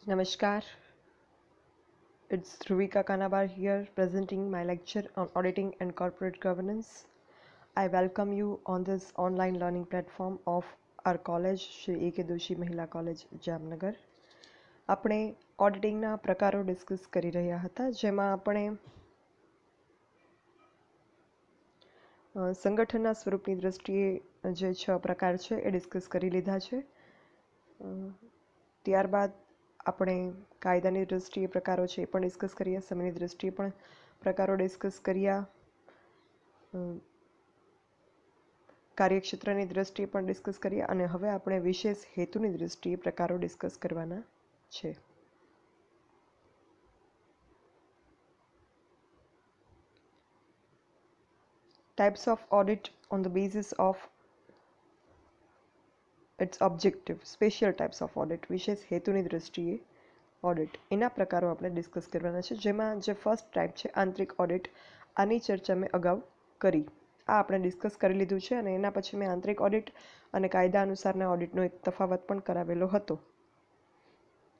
Namaskar, it's Ruvika Kanabar here presenting my lecture on auditing and corporate governance. I welcome you on this online learning platform of our college, Shri A.K. Doshi Mahila College, Jamnagar. આપણે ઓડિટિંગના પ્રકારો discuss કરી રહ્યા હતા, જેમાં આપણે સંગઠનના સ્વરૂપની દ્રષ્ટિએ જે 6 પ્રકાર છે એ ડિસ્કસ કરી લીધા છે. ત્યારબાદ આપણે કાયદાની દૃષ્ટિએ પ્રકારો છે એ પણ ડિસ્કસ કર્યા, સમયની દૃષ્ટિએ પણ પ્રકારો ડિસ્કસ કર્યા, કાર્યક્ષેત્રની દૃષ્ટિએ પણ ડિસ્કસ કર્યા અને હવે આપણે વિશેષ હેતુની દૃષ્ટિએ પ્રકારો ડિસ્કસ કરવાના છે. Types of audit on the basis of its objective, special types of audit, વિશેષ હેતુની દૃષ્ટિએ ઓડિટ, એના પ્રકારો આપણે ડિસ્કસ કરવાના છે. જેમાં જે ફર્સ્ટ ટાઈપ છે આંતરિક ઓડિટ, આની ચર્ચા મેં અગાઉ કરી, આ આપણે ડિસ્કસ કરી લીધું છે અને એના પછી મેં આંતરિક ઓડિટ અને કાયદા અનુસારના ઓડિટનો એક તફાવત પણ કરાવેલો હતો.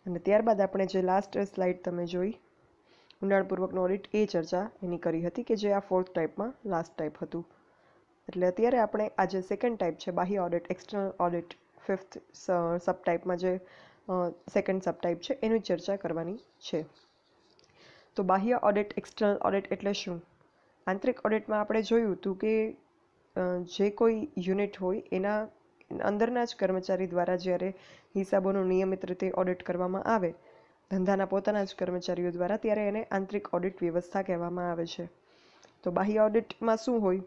અને ત્યારબાદ આપણે જે લાસ્ટ સ્લાઇડ તમે જોઈ ઊંડાણપૂર્વકનો ઓડિટ, એ ચર્ચા એની કરી હતી કે જે આ ફોર્થ ટાઈપમાં લાસ્ટ ટાઈપ હતું. એટલે અત્યારે આપણે આ જે સેકન્ડ ટાઈપ છે બાહ્ય ઓડિટ, એક્સટર્નલ ઓડિટ, ફિફ્થ સબ ટાઈપમાં જે સેકન્ડ સબ ટાઈપ છે એની ચર્ચા કરવાની છે. તો બાહ્ય ઓડિટ, એક્સટર્નલ ઓડિટ એટલે શું? આંતરિક ઓડિટમાં આપણે જોયું હતું કે જે કોઈ યુનિટ હોય એના અંદરના જ કર્મચારી દ્વારા જ્યારે હિસાબોનું નિયમિત રીતે ઓડિટ કરવામાં આવે, ધંધાના પોતાના જ કર્મચારીઓ દ્વારા, ત્યારે એને આંતરિક ઓડિટ વ્યવસ્થા કહેવામાં આવે છે. તો બાહ્ય ઓડિટમાં શું હોય?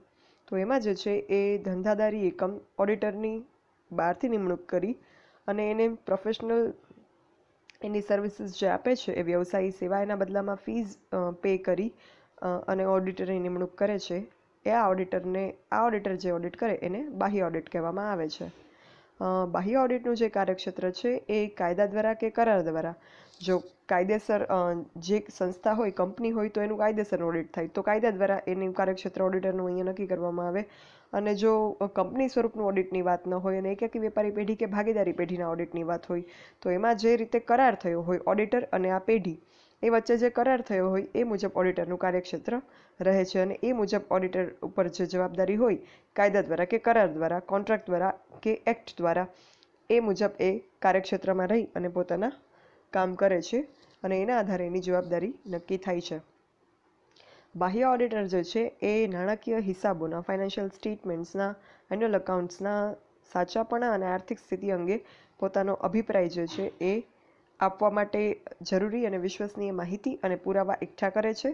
તો એમાં જે છે એ ધંધાદારી એકમ ઓડિટરની બહારથી નિમણૂક કરી અને એને પ્રોફેશનલ એની સર્વિસીસ જે આપે છે એ વ્યવસાયી સેવા, એના બદલામાં ફીઝ પે કરી અને ઓડિટરની નિમણૂક કરે છે. એ આ ઓડિટર જે ઓડિટ કરે એને બાહ્ય ઓડિટ કહેવામાં આવે છે. બાહ્ય ઓડિટનું જે કાર્યક્ષેત્ર છે એ કાયદા દ્વારા કે કરાર દ્વારા, જો કાયદેસર જે સંસ્થા હોય, કંપની હોય તો એનું કાયદેસર ઓડિટ થાય, તો કાયદા દ્વારા એનું કાર્યક્ષેત્ર ઓડિટરનું અહીંયા નક્કી કરવામાં આવે. અને જો કંપની સ્વરૂપનું ઓડિટની વાત ન હોય અને એકાકી વેપારી પેઢી કે ભાગીદારી પેઢીના ઓડિટની વાત હોય, તો એમાં જે રીતે કરાર થયો હોય ઓડિટર અને આ પેઢી, એ વચ્ચે જે કરાર થયો હોય એ મુજબ ઓડિટરનું કાર્યક્ષેત્ર રહે છે. અને એ મુજબ ઓડિટર ઉપર જે જવાબદારી હોય કાયદા દ્વારા કે કરાર દ્વારા, કોન્ટ્રાક્ટ દ્વારા કે એક્ટ દ્વારા, એ મુજબ એ કાર્યક્ષેત્રમાં રહી અને પોતાના કામ કરે છે અને એના આધારે એની જવાબદારી નક્કી થાય છે. બાહ્ય ઓડિટર જે છે એ નાણાકીય હિસાબોના, ફાઇનાન્શિયલ સ્ટેટમેન્ટ્સના, એન્યુઅલ એકાઉન્ટ્સના સાચાપણા અને આર્થિક સ્થિતિ અંગે પોતાનો અભિપ્રાય જે છે એ આપવા માટે જરૂરી અને વિશ્વસનીય માહિતી અને પુરાવા એકઠા કરે છે,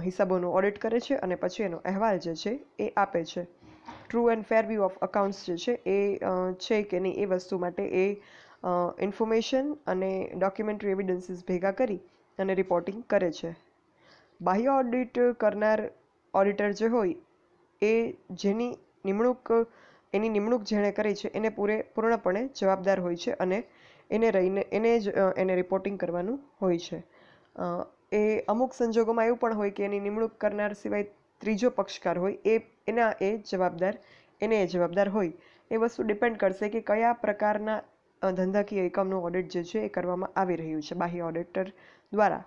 હિસાબોનું ઓડિટ કરે છે અને પછી એનો અહેવાલ જે છે એ આપે છે. True and fair view of accounts જે છે એ છે કે નહીં એ વસ્તુ માટે એ ઇન્ફોર્મેશન અને ડોક્યુમેન્ટરી એવિડન્સીસ ભેગા કરી અને રિપોર્ટિંગ કરે છે. બાહ્ય ઓડિટ કરનાર ઓડિટર જે હોય એ એની નિમણૂક જેણે કરી છે એને પૂર્ણપણે જવાબદાર હોય છે અને એને રિપોર્ટિંગ કરવાનું હોય છે. એ અમુક સંજોગોમાં એવું પણ હોય કે એની નિમણૂક કરનાર સિવાય ત્રીજો પક્ષકાર હોય એને જવાબદાર હોય. એ વસ્તુ ડિપેન્ડ કરશે કે કયા પ્રકારના ધંધાકીય એકમનું ઓડિટ જે છે એ કરવામાં આવી રહ્યું છે બાહ્ય ઓડિટર દ્વારા.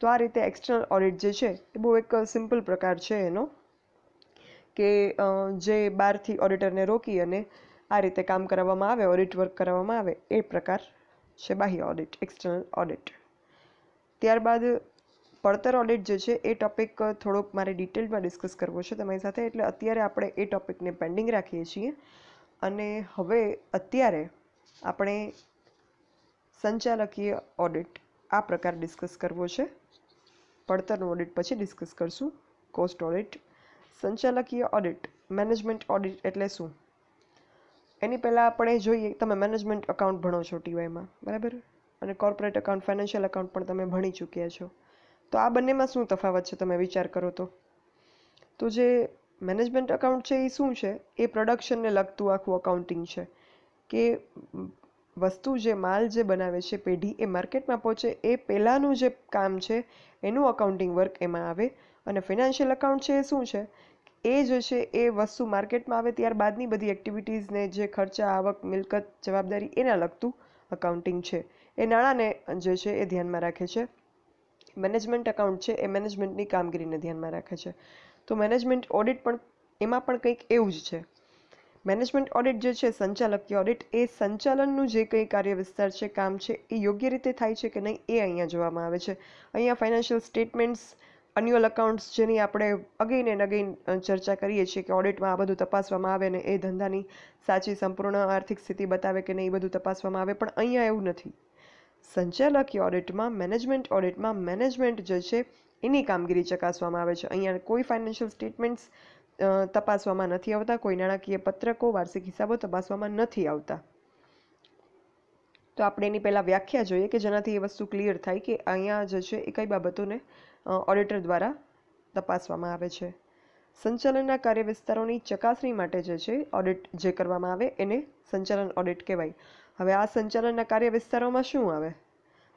તો આ રીતે એક્સટર્નલ ઓડિટ જે છે એ બહુ એક સિમ્પલ પ્રકાર છે એનો, કે જે બહારથી ઓડિટરને રોકી અને આ રીતે કામ કરાવવામાં આવે, ઓડિટ વર્ક કરાવવામાં આવે, એ પ્રકાર છે બાહ્ય ઓડિટ, એક્સટર્નલ ઓડિટ. ત્યારબાદ પડતર ઓડિટ જે છે એ ટોપિક થોડોક મારે ડિટેલમાં ડિસ્કસ કરવો છે તમારી સાથે, એટલે અત્યારે આપણે એ ટોપિકને પેન્ડિંગ રાખીએ છીએ. અને હવે અત્યારે આપણે સંચાલકીય ઓડિટ આ પ્રકાર ડિસ્કસ કરવો છે. પડતરનું ઓડિટ પછી ડિસ્કસ કરશું. કોસ્ટ ઓડિટ, સંચાલકીય ઓડિટ, મેનેજમેન્ટ ઓડિટ એટલે શું? એની પહેલાં આપણે જોઈએ, તમે મેનેજમેન્ટ અકાઉન્ટ ભણો છો ટીવાયમાં, બરાબર? અને કોર્પોરેટ અકાઉન્ટ, ફાઇનાન્શિયલ અકાઉન્ટ પણ તમે ભણી ચૂક્યા છો. તો આ બંનેમાં શું તફાવત છે તમે વિચાર કરો તો જે મેનેજમેન્ટ અકાઉન્ટ છે એ શું છે? એ પ્રોડક્શનને લગતું આખું અકાઉન્ટિંગ છે, કે વસ્તુ જે માલ જે બનાવે છે પેઢી, એ માર્કેટમાં પહોંચે એ પહેલાંનું જે કામ છે એનું અકાઉન્ટિંગ વર્ક એમાં આવે. અને ફિનાન્શિયલ અકાઉન્ટ છે એ શું છે? એ જે છે એ વસ્તુ માર્કેટમાં આવે ત્યારબાદની બધી એક્ટિવિટીઝને જે ખર્ચા, આવક, મિલકત, જવાબદારી એના લગતું અકાઉન્ટિંગ છે. એ નાણાંને જે છે એ ધ્યાનમાં રાખે છે. મેનેજમેન્ટ એકાઉન્ટ છે એ મેનેજમેન્ટની કામગીરીને ધ્યાનમાં રાખે છે. તો મેનેજમેન્ટ ઓડિટ પણ એમાં પણ કંઈક એવું જ છે. મેનેજમેન્ટ ઓડિટ જે છે, સંચાલકીય ઓડિટ, એ સંચાલનનું જે કંઈ કાર્ય વિસ્તાર છે, કામ છે, એ યોગ્ય રીતે થાય છે કે નહીં એ અહીંયા જોવામાં આવે છે. અહીંયા ફાઇનાન્શિયલ સ્ટેટમેન્ટ્સ, એન્યુઅલ અકાઉન્ટ્સ, જેની આપણે અગેન એન્ડ અગેન ચર્ચા કરીએ છીએ કે ઓડિટમાં આ બધું તપાસવામાં આવે ને એ ધંધાની સાચી સંપૂર્ણ આર્થિક સ્થિતિ બતાવે કે નહીં, એ બધું તપાસવામાં આવે. પણ અહીંયા એવું નથી. સંચાલકીય ઓડિટમાં, મેનેજમેન્ટ ઓડિટમાં મેનેજમેન્ટ જે છે એની કામગીરી ચકાસવામાં આવે છે. અહીંયા કોઈ ફાઇનાન્શિયલ સ્ટેટમેન્ટ્સ તપાસવામાં નથી આવતા, કોઈ નાણાકીય પત્રકો, વાર્ષિક હિસાબો તપાસવામાં નથી આવતા. તો આપણે એની પહેલાં વ્યાખ્યા જોઈએ કે જેનાથી એ વસ્તુ ક્લિયર થાય કે અહીંયા જે છે એ કઈ બાબતોને ઓડિટર દ્વારા તપાસવામાં આવે છે. સંચાલનના કાર્ય વિસ્તારોની ચકાસણી માટે જે છે ઓડિટ જે કરવામાં આવે એને સંચાલન ઓડિટ કહેવાય. હવે આ સંચાલનના કાર્ય વિસ્તારોમાં શું આવે?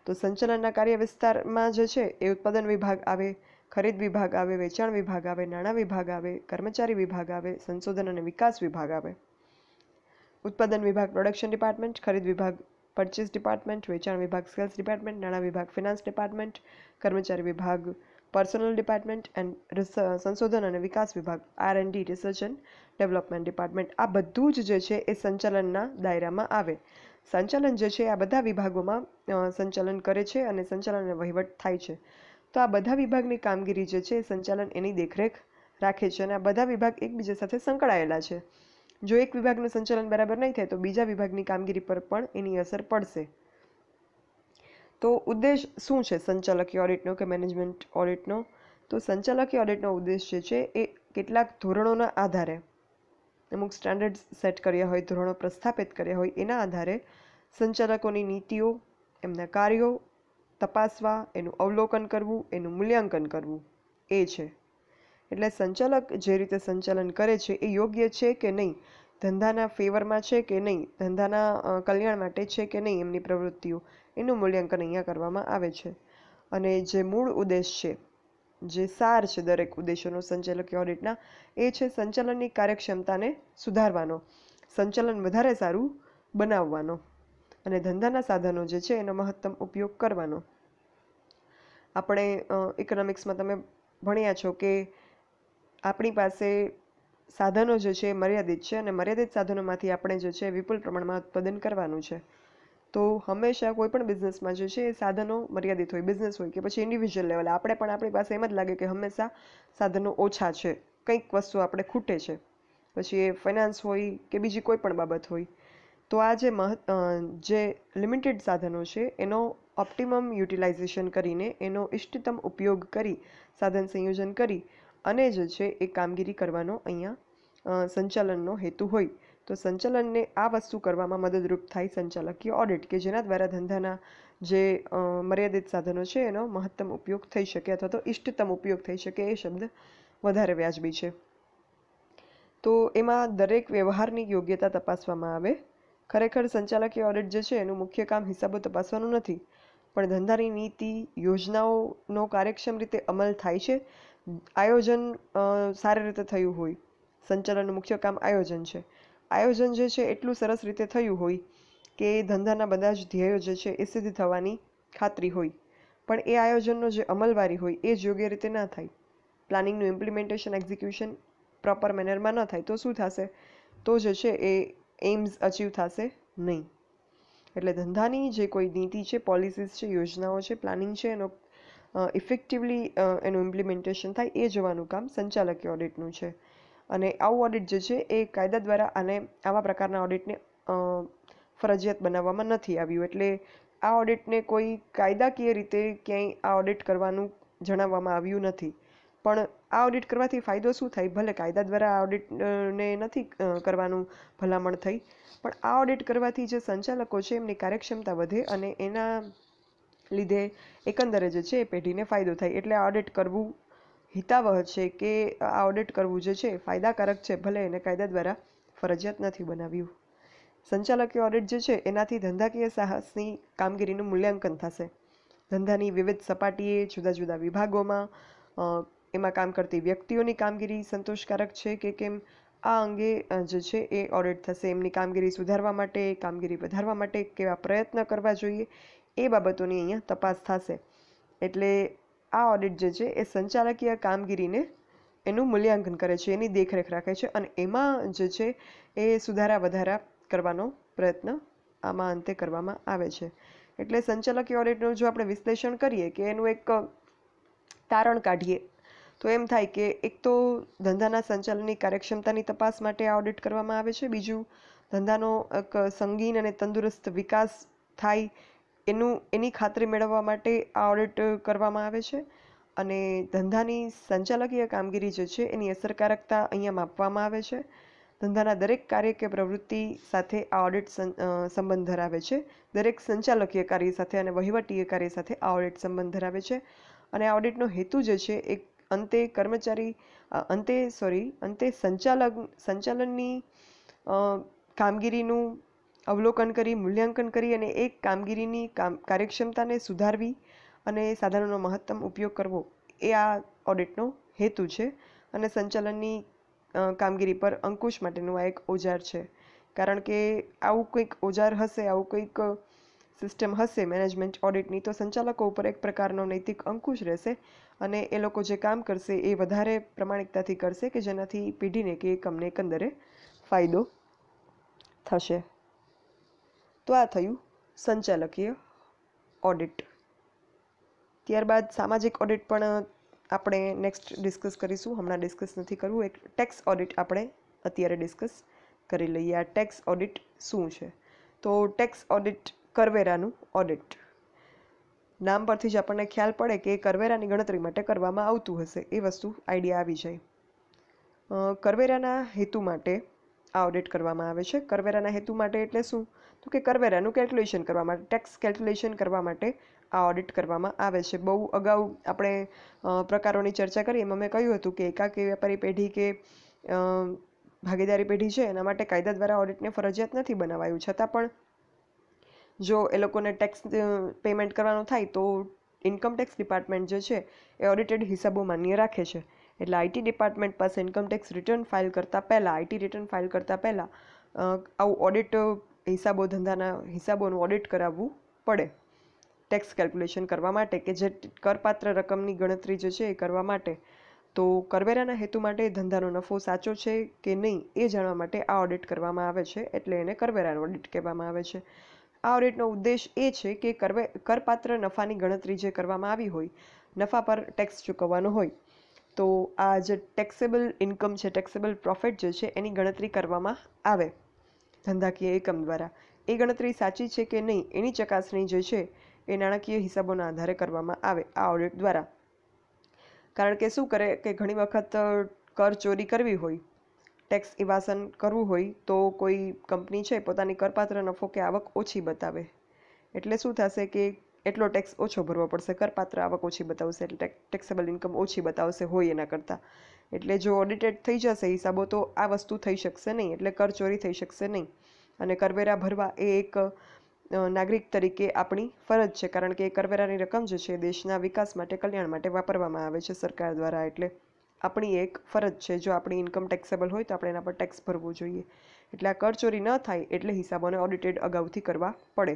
તો સંચાલનના કાર્ય વિસ્તારમાં જે છે એ ઉત્પાદન વિભાગ આવે, ખરીદ વિભાગ આવે, વેચાણ વિભાગ આવે, નાણાં વિભાગ આવે, કર્મચારી વિભાગ આવે, સંશોધન અને વિકાસ વિભાગ આવે. ઉત્પાદન વિભાગ પ્રોડક્શન ડિપાર્ટમેન્ટ, ખરીદ વિભાગ પરચેસ ડિપાર્ટમેન્ટ, વેચાણ વિભાગ સેલ્સ ડિપાર્ટમેન્ટ, નાણાં વિભાગ ફિનાન્સ ડિપાર્ટમેન્ટ, કર્મચારી વિભાગ પર્સનલ ડિપાર્ટમેન્ટ એન્ડ સંશોધન અને વિકાસ વિભાગ R&D research and development department. આ બધું જ જે છે એ સંચાલનના દાયરામાં આવે. સંચાલન જે છે આ બધા વિભાગોમાં સંચાલન કરે છે અને સંચાલન અને વહીવટ થાય છે. તો આ બધા વિભાગની કામગીરી જે છે સંચાલન એની દેખરેખ રાખે છે અને આ બધા વિભાગ એકબીજા સાથે સંકળાયેલા છે. જો એક વિભાગનું સંચાલન બરાબર નહીં થાય તો બીજા વિભાગની કામગીરી પર પણ એની અસર પડશે. તો ઉદ્દેશ શું છે સંચાલકીય ઓડિટનો કે મેનેજમેન્ટ ઓડિટનો? તો સંચાલકીય ઓડિટનો ઉદ્દેશ જે છે એ કેટલાક ધોરણોના આધારે, અમુક સ્ટાન્ડર્ડ સેટ કર્યા હોય, ધોરણો પ્રસ્થાપિત કર્યા હોય, એના આધારે સંચાલકોની નીતિઓ, એમના કાર્યો તપાસવા, એનું અવલોકન કરવું, એનું મૂલ્યાંકન કરવું એ છે. એટલે સંચાલક જે રીતે સંચાલન કરે છે એ યોગ્ય છે કે નહીં, ધંધાના ફેવરમાં છે કે નહીં, ધંધાના કલ્યાણ માટે છે કે નહીં એમની પ્રવૃત્તિઓ, એનું મૂલ્યાંકન અહીંયા કરવામાં આવે છે. અને જે મૂળ ઉદ્દેશ છે, જે સાર છે દરેક ઉદ્દેશોનો સંચાલકીય ઓડિટના, એ છે સંચાલનની કાર્યક્ષમતાને સુધારવાનો, સંચાલન વધારે સારું બનાવવાનો અને ધંધાના સાધનો જે છે એનો મહત્તમ ઉપયોગ કરવાનો. આપણે ઇકોનોમિક્સમાં તમે ભણ્યા છો કે આપણી પાસે સાધનો જે છે એ મર્યાદિત છે અને મર્યાદિત સાધનોમાંથી આપણે જે છે વિપુલ પ્રમાણમાં ઉત્પાદન કરવાનું છે. તો હંમેશા કોઈ પણ બિઝનેસમાં જે છે એ સાધનો મર્યાદિત હોય, બિઝનેસ હોય કે પછી ઇન્ડિવિજ્યુઅલ લેવલે, આપણે પણ આપણી પાસે એમ જ લાગે કે હંમેશા સાધનો ઓછા છે, કંઈક વસ્તુ આપણે ખૂટે છે, પછી એ ફાઇનાન્સ હોય કે બીજી કોઈ પણ બાબત હોય. તો આ જે લિમિટેડ સાધનો છે એનો ઓપ્ટિમમ યુટિલાઇઝેશન કરીને, એનો ઇષ્ટતમ ઉપયોગ કરી, સાધન સંયોજન કરી અને જે છે એ કામગીરી કરવાનો અહીંયા સંચાલનનો હેતુ હોય. તો સંચાલનને આ વસ્તુ કરવામાં મદદરૂપ થાય સંચાલકીય ઓડિટ, કે જેના દ્વારા ધંધાના જે મર્યાદિત સાધનો છે એનો મહત્તમ ઉપયોગ થઈ શકે અથવા તો ઇષ્ટતમ ઉપયોગ થઈ શકે. એ શબ્દ વધારે વ્યાજબી છે. તો એમાં દરેક વ્યવહારની યોગ્યતા તપાસવામાં આવે. ખરેખર સંચાલકીય ઓડિટ જે છે એનું મુખ્ય કામ હિસાબો તપાસવાનું નથી, પણ ધંધાની નીતિ, યોજનાઓનો કાર્યક્ષમ રીતે અમલ થાય છે, આયોજન સારી રીતે થયું હોય. સંચાલનનું મુખ્ય કામ આયોજન છે. આયોજન જે છે એટલું સરસ રીતે થયું હોય કે ધંધાના બધા જ ધ્યેયો જે છે એ સિદ્ધ થવાની ખાતરી હોય. પણ એ આયોજનનો જે અમલવારી હોય એ જ યોગ્ય રીતે ના થાય, પ્લાનિંગનું ઇમ્પ્લિમેન્ટેશન, એક્ઝિક્યુશન પ્રોપર મેનરમાં ન થાય તો શું થશે? તો જે છે એ એમ્સ અચીવ થશે નહીં. એટલે ધંધાની જે કોઈ નીતિ છે, પોલિસીસ છે, યોજનાઓ છે, પ્લાનિંગ છે, એનો ઇફેક્ટિવલી એનું ઇમ્પ્લિમેન્ટેશન થાય એ જોવાનું કામ સંચાલકીય ઓડિટનું છે. અને આવું ઓડિટ જે છે એ કાયદા દ્વારા અને આવા પ્રકારના ઓડિટને ફરજિયાત બનાવવામાં નથી આવ્યું. એટલે આ ઓડિટને કોઈ કાયદાકીય રીતે ક્યાંય આ ઓડિટ કરવાનું જણાવવામાં આવ્યું નથી. પણ આ ઓડિટ કરવાથી ફાયદો શું થાય? ભલે કાયદા દ્વારા આ ઓડિટને નથી કરવાનું ભલામણ થઈ, પણ આ ઓડિટ કરવાથી જે સંચાલકો છે એમની કાર્યક્ષમતા વધે અને એના લીધે એકંદરે જે છે એ પેઢીને ફાયદો થાય. એટલે આ ઓડિટ કરવું હિતાવહ છે કે આ ઓડિટ કરવું જે છે ફાયદાકારક છે, ભલે એને કાયદા દ્વારા ફરજિયાત નથી બનાવ્યું. સંચાલકીય ઓડિટ જે છે એનાથી ધંધાકીય સાહસની કામગીરીનું મૂલ્યાંકન થશે. ધંધાની વિવિધ સપાટીએ, જુદા જુદા વિભાગોમાં એમાં કામ કરતી વ્યક્તિઓની કામગીરી સંતોષકારક છે કે કેમ, આ અંગે જે છે એ ઓડિટ થશે. એમની કામગીરી સુધારવા માટે, કામગીરી વધારવા માટે કેવા પ્રયત્ન કરવા જોઈએ એ બાબતોની અહીંયા તપાસ થશે. એટલે આ ઓડિટ જે છે એ સંચાલકીય કામગીરીને એનું મૂલ્યાંકન કરે છે, એની દેખરેખ રાખે છે અને એમાં જે છે એ સુધારા વધારા કરવાનો પ્રયત્ન આમાં અંતે કરવામાં આવે છે. એટલે સંચાલકીય ઓડિટનું જો આપણે વિશ્લેષણ કરીએ કે એનું એક તારણ કાઢીએ તો એમ થાય કે એક તો ધંધાના સંચાલનની કાર્યક્ષમતાની તપાસ માટે આ ઓડિટ કરવામાં આવે છે. બીજું, ધંધાનો એક સંગીન અને તંદુરસ્ત વિકાસ થાય એની ખાતરી મેળવવા માટે આ ઓડિટ કરવામાં આવે છે. અને ધંધાની સંચાલકીય કામગીરી જે છે એની અસરકારકતા અહીંયા માપવામાં આવે છે. ધંધાના દરેક કાર્ય કે પ્રવૃત્તિ સાથે આ ઓડિટ સંબંધ ધરાવે છે. દરેક સંચાલકીય કાર્ય સાથે અને વહીવટીય કાર્ય સાથે આ ઓડિટ સંબંધ ધરાવે છે. અને આ ઓડિટનો હેતુ જે છે એ અંતે સંચાલનની કામગીરીનું અવલોકન કરી, મૂલ્યાંકન કરી અને એ કામગીરીની કાર્યક્ષમતાને સુધારવી અને સાધનોનો મહત્તમ ઉપયોગ કરવો એ આ ઓડિટનો હેતુ છે. અને સંચાલનની કામગીરી પર અંકુશ માટેનું આ એક ઓજાર છે. કારણ કે આવું કંઈક ઓજાર હશે, આવું કંઈક સિસ્ટમ હશે મેનેજમેન્ટ ઓડિટની, તો સંચાલકો ઉપર એક પ્રકારનો નૈતિક અંકુશ રહેશે અને એ લોકો જે કામ કરશે એ વધારે પ્રમાણિકતાથી કરશે કે જેનાથી પેઢીને કે એકમને એકંદરે ફાયદો થશે. તો આ થયું સંચાલકીય ઓડિટ. ત્યારબાદ સામાજિક ઓડિટ પણ આપણે નેક્સ્ટ ડિસ્કસ કરીશું. હમણાં ડિસ્કસ નથી કરવું. એક ટેક્સ ઓડિટ આપણે અત્યારે ડિસ્કસ કરી લઈએ. આ ટેક્સ ઓડિટ શું છે? તો ટેક્સ ઓડિટ કરવેરાનું ઓડિટ. નામ પરથી જ આપણને ખ્યાલ પડે કે કરવેરાની ગણતરી માટે કરવામાં આવતું હશે, એ વસ્તુ આઈડિયા આવી જાય. કરવેરાના હેતુ માટે આ ઓડિટ કરવામાં આવે છે. કરવેરાના હેતુ માટે એટલે શું? તો કે કરવેરાનું કેલ્ક્યુલેશન કરવા માટે, ટેક્સ કેલ્ક્યુલેશન કરવા માટે આ ઓડિટ કરવામાં આવે છે. બહુ અગાઉ આપણે પ્રકારોની ચર્ચા કરી એમાં મેં કહ્યું હતું કે એકાકી વેપારી પેઢી કે ભાગીદારી પેઢી છે એના માટે કાયદા દ્વારા ઓડિટને ફરજિયાત નથી બનાવાયું. છતાં પણ જો એ લોકોને ટેક્સ પેમેન્ટ કરવાનું થાય તો ઇન્કમ ટેક્સ ડિપાર્ટમેન્ટ જે છે એ ઓડિટેડ હિસાબો માન્ય રાખે છે. એટલે આઈટી ડિપાર્ટમેન્ટ પાસે ઇન્કમ ટેક્સ રિટર્ન ફાઇલ કરતાં પહેલાં, આઈટી રિટર્ન ફાઇલ કરતાં પહેલાં આવું ઓડિટ ધંધાના હિસાબોનું ઓડિટ કરાવવું પડે ટેક્સ કેલ્ક્યુલેશન કરવા માટે, કે જે કરપાત્ર રકમની ગણતરી જે છે એ કરવા માટે. તો કરવેરાના હેતુ માટે ધંધાનો નફો સાચો છે કે નહીં એ જાણવા માટે આ ઓડિટ કરવામાં આવે છે. એટલે એને કરવેરાનું ઓડિટ કહેવામાં આવે છે. આ ઓડિટનો ઉદ્દેશ એ છે કે કરપાત્ર નફાની ગણતરી જે કરવામાં આવી હોય, નફા પર ટેક્સ ચૂકવવાનો હોય, તો આ જે ટેક્સેબલ ઇન્કમ છે, ટેક્સેબલ પ્રોફિટ જે છે એની ગણતરી કરવામાં આવે ધંધાકીય એકમ દ્વારા. એ ગણતરી સાચી છે કે નહીં એની ચકાસણી જે છે એ નાણાકીય હિસાબોના આધારે કરવામાં આવે આ ઓડિટ દ્વારા. કારણ કે શું કરે કે ઘણી વખત કર ચોરી કરવી હોય, ટેક્સ ઇવાઝન કરવું હોય, તો કોઈ કંપની છે પોતાની કરપાત્ર નફો કે આવક ઓછી બતાવે. એટલે શું થશે કે એટલો ટેક્સ ઓછો ભરવો પડશે, કરપાત્ર આવક ઓછી બતાવશે એટલે ટેક્સેબલ ઇન્કમ ઓછી બતાવશે હોય એના કરતાં. એટલે જો ઓડિટેડ થઈ જશે હિસાબો તો આ વસ્તુ થઈ શકશે નહીં, એટલે કર ચોરી થઈ શકશે નહીં. અને કરવેરા ભરવા એ એક નાગરિક તરીકે આપણી ફરજ છે. કારણ કે કરવેરાની રકમ જે છે દેશના વિકાસ માટે, કલ્યાણ માટે વાપરવામાં આવે છે સરકાર દ્વારા. એટલે આપણી એક ફરજ છે. જો આપણી ઇન્કમ ટેક્સેબલ હોય તો આપણે એના પર ટેક્સ ભરવો જોઈએ. એટલે આ કરચોરી ન થાય એટલે હિસાબોને ઓડિટેડ અગાઉથી કરવા પડે,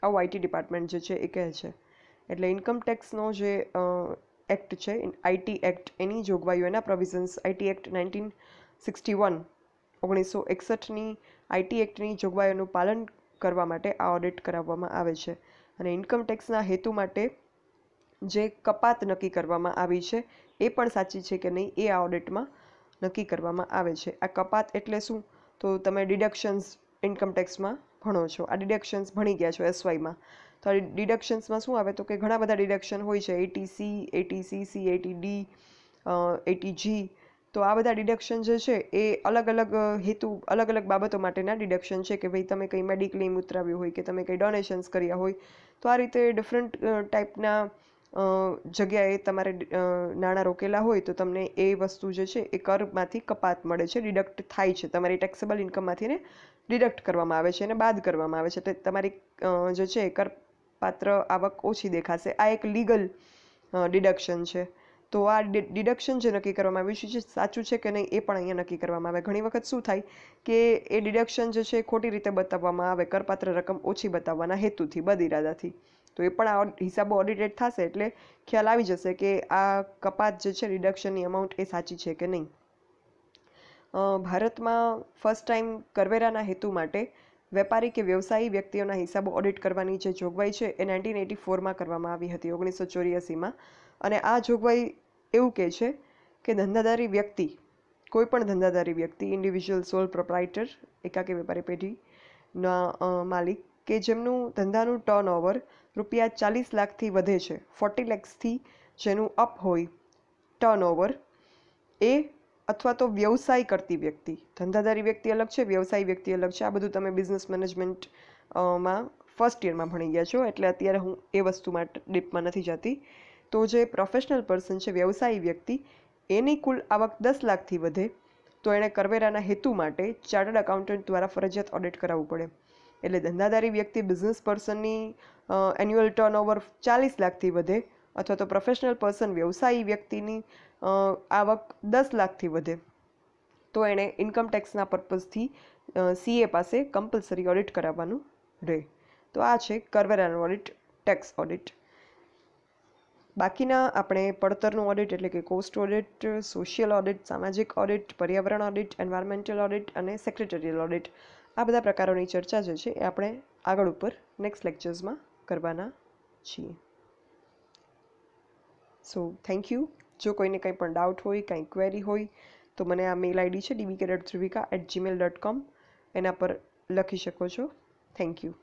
આવું આઈટી ડિપાર્ટમેન્ટ જે છે એ કહે છે. એટલે ઇન્કમ ટેક્સનો જે એક્ટ છે, આઈટી એક્ટ, એની જોગવાઈઓ, એના પ્રોવિઝન્સ, આઈટી એક્ટ 1961 1961ની આઈટી એક્ટની જોગવાઈઓનું પાલન કરવા માટે આ ઓડિટ કરાવવામાં આવે છે. અને ઇન્કમ ટેક્સના હેતુ માટે જે કપાત નક્કી કરવામાં આવી છે એ પણ સાચી છે કે નહીં એ આ ઓડિટમાં નક્કી કરવામાં આવે છે. આ કપાત એટલે શું? તો તમે ડિડક્શન્સ ઇન્કમ ટેક્સમાં ભણો છો, આ ડિડક્શન્સ ભણી ગયા છો એસવાયમાં. તો આ ડિડક્શન્સમાં શું આવે તો કે ઘણા બધા ડિડક્શન હોય છે, એટીસી, એટીસીસી, એટીડી, એટીજી. તો આ બધા ડિડક્શન જે છે એ અલગ અલગ હેતુ, અલગ અલગ બાબતો માટેના ડિડક્શન છે. કે ભાઈ તમે કંઈ મેડિક્લેમ ઉતરાવ્યું હોય કે તમે કંઈ ડોનેશન્સ કર્યા હોય, તો આ રીતે ડિફરન્ટ ટાઈપના જગ્યાએ તમારે નાણાં રોકેલા હોય તો તમને એ વસ્તુ જે છે એ કરમાંથી કપાત મળે છે, ડિડક્ટ થાય છે. તમારી ટેક્સેબલ ઇન્કમમાંથી ને ડિડક્ટ કરવામાં આવે છે અને બાદ કરવામાં આવે છે. તો તમારી જે છે કરપાત્ર આવક ઓછી દેખાશે. આ એક લીગલ ડિડક્શન છે. તો આ ડિડક્શન જે નક્કી કરવામાં આવ્યું છે સાચું છે કે નહીં એ પણ અહીંયા નક્કી કરવામાં આવે. ઘણી વખત શું થાય કે એ ડિડક્શન જે છે ખોટી રીતે બતાવવામાં આવે, કરપાત્ર રકમ ઓછી બતાવવાના હેતુથી, બદઇરાદાથી. તો એ પણ આ હિસાબો ઓડિટેડ થશે એટલે ખ્યાલ આવી જશે કે આ કપાત જે છે રિડક્શનની અમાઉન્ટ એ સાચી છે કે નહીં. ભારતમાં ફર્સ્ટ ટાઈમ કરવેરાના હેતુ માટે વેપારી કે વ્યવસાયી વ્યક્તિઓના હિસાબો ઓડિટ કરવાની જે જોગવાઈ છે એ 1984માં કરવામાં આવી હતી, 1984માં. અને આ જોગવાઈ એવું કહે છે કે ધંધાદારી વ્યક્તિ, કોઈ પણ ધંધાદારી વ્યક્તિ, ઇન્ડિવિજ્યુઅલ સોલ પ્રોપ્રાઇટર, એકાકી વેપારી પેઢીના માલિક કે જેમનું ધંધાનું ટર્નઓવર ₹40 લાખથી વધે છે, 40 lakhsથી જેનું અપ હોય ટર્નઓવર, એ અથવા તો વ્યવસાય કરતી વ્યક્તિ, ધંધાદારી વ્યક્તિ અલગ છે, વ્યવસાયી વ્યક્તિ અલગ છે. આ બધું તમે બિઝનેસ મેનેજમેન્ટ માં ફર્સ્ટ યરમાં ભણી ગયા છો, એટલે અત્યારે હું એ વસ્તુમાં ડીપમાં નથી જતી. તો જે પ્રોફેશનલ પર્સન છે, વ્યવસાયી વ્યક્તિ, એની કુલ આવક 10 લાખથી વધે તો એણે કરવેરાના હેતુ માટે ચાર્ટર્ડ એકાઉન્ટન્ટ દ્વારા ફરજિયાત ઓડિટ કરાવવું પડે. એટલે ધંધાદારી વ્યક્તિ, બિઝનેસ પર્સનની એન્યુઅલ ટર્નઓવર 40 લાખથી વધે અથવા તો પ્રોફેશનલ પર્સન, વ્યવસાયી વ્યક્તિની આવક 10 લાખથી વધે તો એણે ઇન્કમ ટેક્સના પર્પઝથી CA પાસે કમ્પલસરી ઓડિટ કરાવવાનું રહે. તો આ છે કરવેરાનું ઓડિટ, ટેક્સ ઓડિટ. બાકીના આપણે પડતરનું ઓડિટ એટલે કે કોસ્ટ ઓડિટ, સોશિયલ ઓડિટ, સામાજિક ઓડિટ, પર્યાવરણ ઓડિટ, એન્વાયરમેન્ટલ ઓડિટ અને સેક્રેટરીયલ ઓડિટ, આ બધા પ્રકારોની ચર્ચા જે છે એ આપણે આગળ ઉપર નેક્સ્ટ લેક્ચર્સમાં કરવાના છીએ. So thank you. જો કોઈને કંઈ પણ ડાઉટ હોય, કંઈ ક્વેરી હોય તો મને આ મેલ આઈડી છે dbk.dhruvika@gmail.com, એના પર લખી શકો છો. Thank you.